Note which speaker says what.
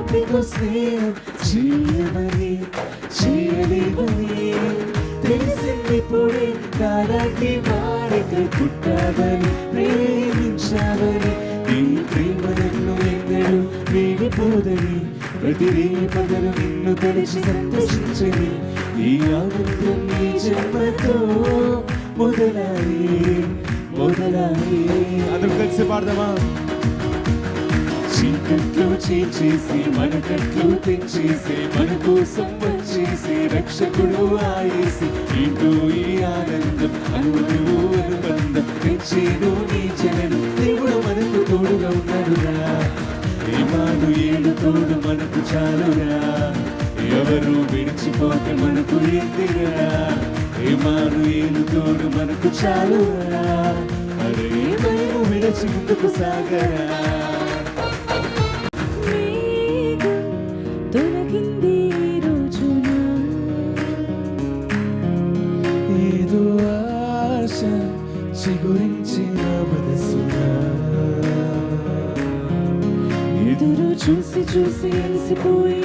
Speaker 1: నీతో స్నేహం చేయమని చేయలేవని తెలిసిందిప్పుడే నాలాంటి వాడికి పుట్టావని ప్రేమించావని ఈ ప్రేమ నన్ను ఎన్నడూ వీడిపోదని ప్రతి పగలు నిన్ను తలిచి సంతోషించని ఈ ఆనందం నీ జన్మతో మొదలాయి అందరూ కలిసి పాడదామా చీకట్లో చేసి మన కట్లు తెచ్చేసి మన కోసం వచ్చేసి రక్షకుడు ఆయేసి ఇంటూ ఈ ఆనందం అనుబంధం తెచ్చేను నీ జనం దేవుడు మనకు తోడుగా ఉన్నాడురా ఏమాను ఏడు తోడు మనకు చాలురా ఎవరు విడిచిపోతే మనకు ఎందిరా ఏమాను ఏడు తోడు మనకు చాలురా అరే భయము విడచి ముందుకు సాగరా ఏదో ఆశ చిగురించిన మనసునా ఎదురు చూసి అలసిపోయి